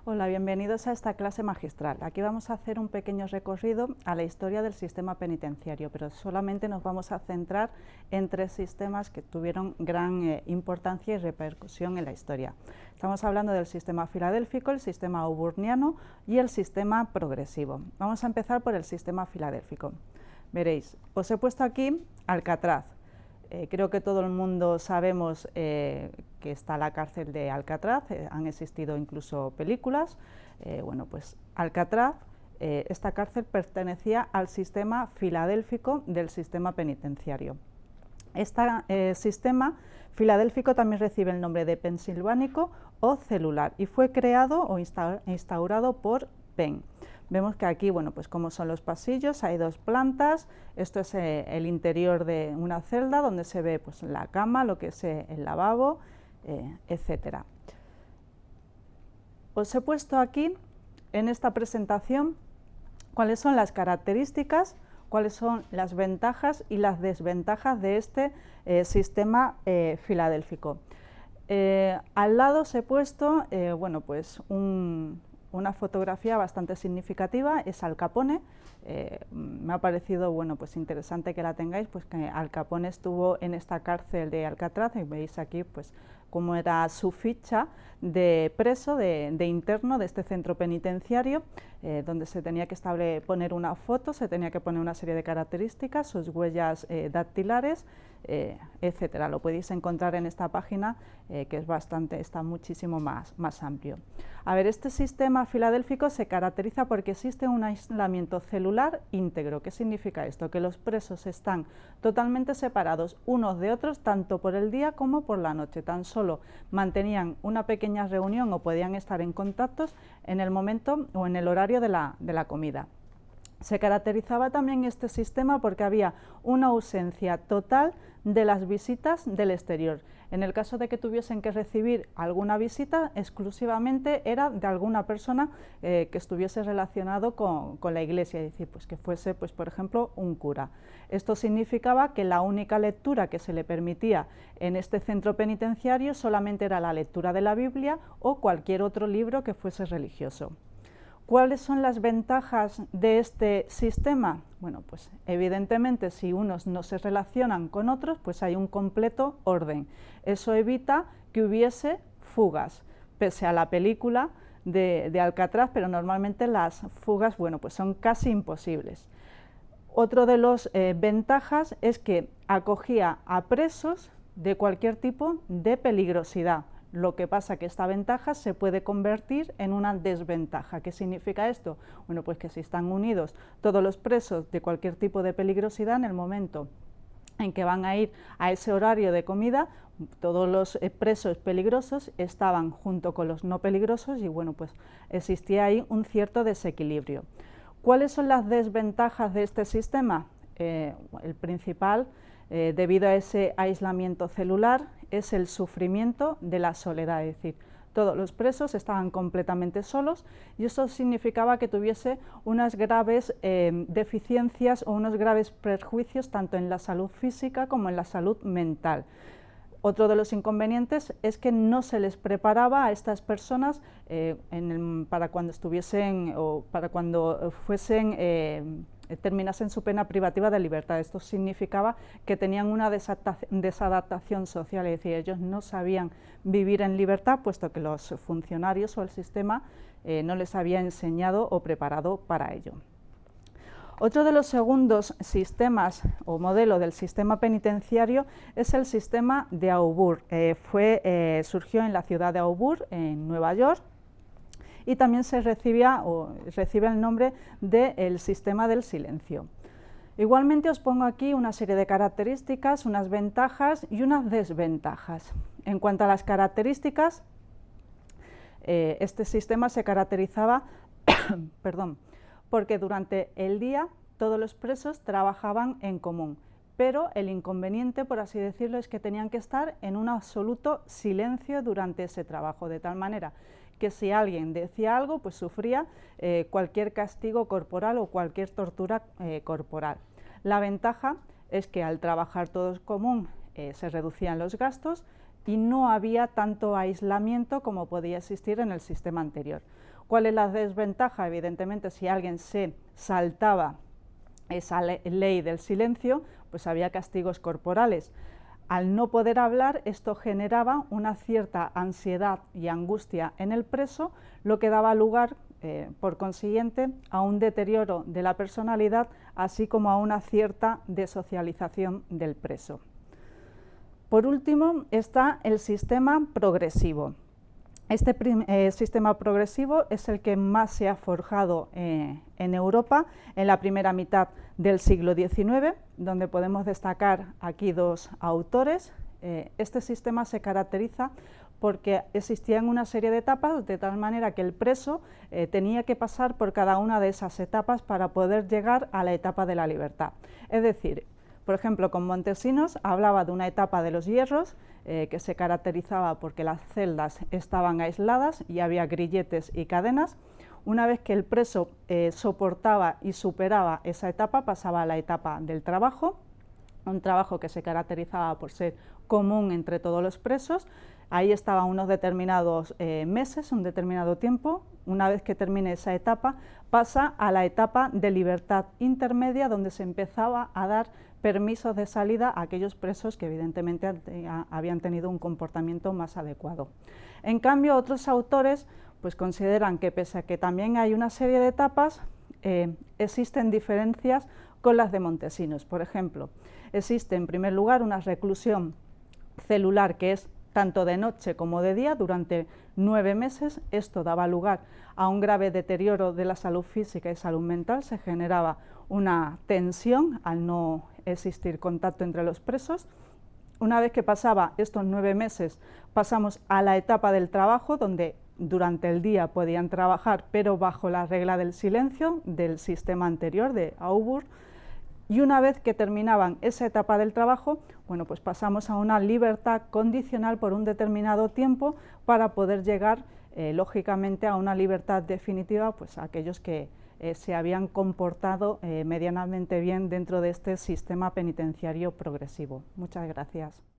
Hola, bienvenidos a esta clase magistral. Aquí vamos a hacer un pequeño recorrido a la historia del sistema penitenciario, pero solamente nos vamos a centrar en tres sistemas que tuvieron gran importancia y repercusión en la historia. Estamos hablando del sistema filadélfico, el sistema auburniano y el sistema progresivo. Vamos a empezar por el sistema filadélfico. Veréis, os he puesto aquí Alcatraz. Creo que todo el mundo sabemos que está la cárcel de Alcatraz, han existido incluso películas. Bueno, pues Alcatraz, esta cárcel pertenecía al sistema filadélfico del sistema penitenciario. Este sistema filadélfico también recibe el nombre de pensilvánico o celular y fue creado o instaurado por Penn. Vemos que aquí, bueno, pues como son los pasillos, hay dos plantas, esto es el interior de una celda donde se ve pues, la cama, lo que es el lavabo, etc. Os he puesto aquí, en esta presentación, cuáles son las características, cuáles son las ventajas y las desventajas de este sistema filadélfico. Al lado os he puesto, bueno, pues una fotografía bastante significativa, es Al Capone. Me ha parecido bueno, pues interesante que la tengáis, pues que Al Capone estuvo en esta cárcel de Alcatraz y veis aquí pues cómo era su ficha de preso, de interno de este centro penitenciario, donde se tenía que poner una foto, se tenía que poner una serie de características, sus huellas dactilares, etcétera. Lo podéis encontrar en esta página que es está muchísimo más amplio. A ver, este sistema filadélfico se caracteriza porque existe un aislamiento celular íntegro. ¿Qué significa esto? Que los presos están totalmente separados unos de otros, tanto por el día como por la noche. Tan solo mantenían una pequeña reunión o podían estar en contactos en el momento o en el horario de la comida. Se caracterizaba también este sistema porque había una ausencia total de las visitas del exterior. En el caso de que tuviesen que recibir alguna visita, exclusivamente era de alguna persona que estuviese relacionado con la iglesia, es decir, pues que fuese, pues, por ejemplo, un cura. Esto significaba que la única lectura que se le permitía en este centro penitenciario solamente era la lectura de la Biblia o cualquier otro libro que fuese religioso. ¿Cuáles son las ventajas de este sistema? Bueno, pues evidentemente si unos no se relacionan con otros, pues hay un completo orden. Eso evita que hubiese fugas, pese a la película de Alcatraz, pero normalmente las fugas, bueno, pues son casi imposibles. Otro de las ventajas es que acogía a presos de cualquier tipo de peligrosidad. Lo que pasa que esta ventaja se puede convertir en una desventaja. ¿Qué significa esto? Bueno, pues que si están unidos todos los presos de cualquier tipo de peligrosidad, en el momento en que van a ir a ese horario de comida, todos los presos peligrosos estaban junto con los no peligrosos y bueno, pues existía ahí un cierto desequilibrio. ¿Cuáles son las desventajas de este sistema? El principal, debido a ese aislamiento celular, es el sufrimiento de la soledad, es decir, todos los presos estaban completamente solos y eso significaba que tuviese unas graves deficiencias o unos graves perjuicios tanto en la salud física como en la salud mental. Otro de los inconvenientes es que no se les preparaba a estas personas para cuando estuviesen o para cuando fuesen terminasen su pena privativa de libertad. Esto significaba que tenían una desadaptación social, es decir, ellos no sabían vivir en libertad, puesto que los funcionarios o el sistema no les había enseñado o preparado para ello. Otro de los segundos sistemas o modelo del sistema penitenciario es el sistema de Auburn. Surgió en la ciudad de Auburn, en Nueva York, y también recibe el nombre del sistema del silencio. Igualmente os pongo aquí una serie de características, unas ventajas y unas desventajas. En cuanto a las características, este sistema se caracterizaba porque durante el día todos los presos trabajaban en común, pero el inconveniente, por así decirlo, es que tenían que estar en un absoluto silencio durante ese trabajo, de tal manera que si alguien decía algo, pues sufría cualquier castigo corporal o cualquier tortura corporal. La ventaja es que al trabajar todos en común se reducían los gastos, y no había tanto aislamiento como podía existir en el sistema anterior. ¿Cuál es la desventaja? Evidentemente, si alguien se saltaba esa ley del silencio, pues había castigos corporales. Al no poder hablar, esto generaba una cierta ansiedad y angustia en el preso, lo que daba lugar, por consiguiente, a un deterioro de la personalidad, así como a una cierta desocialización del preso. Por último, está el sistema progresivo. Este sistema progresivo es el que más se ha forjado en Europa en la primera mitad del siglo XIX, donde podemos destacar aquí dos autores. Este sistema se caracteriza porque existían una serie de etapas, de tal manera que el preso tenía que pasar por cada una de esas etapas para poder llegar a la etapa de la libertad. Es decir, por ejemplo, con Montesinos hablaba de una etapa de los hierros que se caracterizaba porque las celdas estaban aisladas y había grilletes y cadenas. Una vez que el preso soportaba y superaba esa etapa, pasaba a la etapa del trabajo, un trabajo que se caracterizaba por ser común entre todos los presos. Ahí estaban unos determinados meses, un determinado tiempo. Una vez que termine esa etapa, pasa a la etapa de libertad intermedia, donde se empezaba a dar permisos de salida a aquellos presos que evidentemente habían tenido un comportamiento más adecuado. En cambio, otros autores pues consideran que pese a que también hay una serie de etapas, existen diferencias con las de Montesinos. Por ejemplo, existe en primer lugar una reclusión celular que es tanto de noche como de día durante 9 meses. Esto daba lugar a un grave deterioro de la salud física y salud mental, se generaba una tensión al no existir contacto entre los presos. Una vez que pasaba estos 9 meses, pasamos a la etapa del trabajo, donde durante el día podían trabajar, pero bajo la regla del silencio del sistema anterior de Auburn. Y una vez que terminaban esa etapa del trabajo, bueno, pues pasamos a una libertad condicional por un determinado tiempo para poder llegar, lógicamente, a una libertad definitiva, pues a aquellos que se habían comportado medianamente bien dentro de este sistema penitenciario progresivo. Muchas gracias.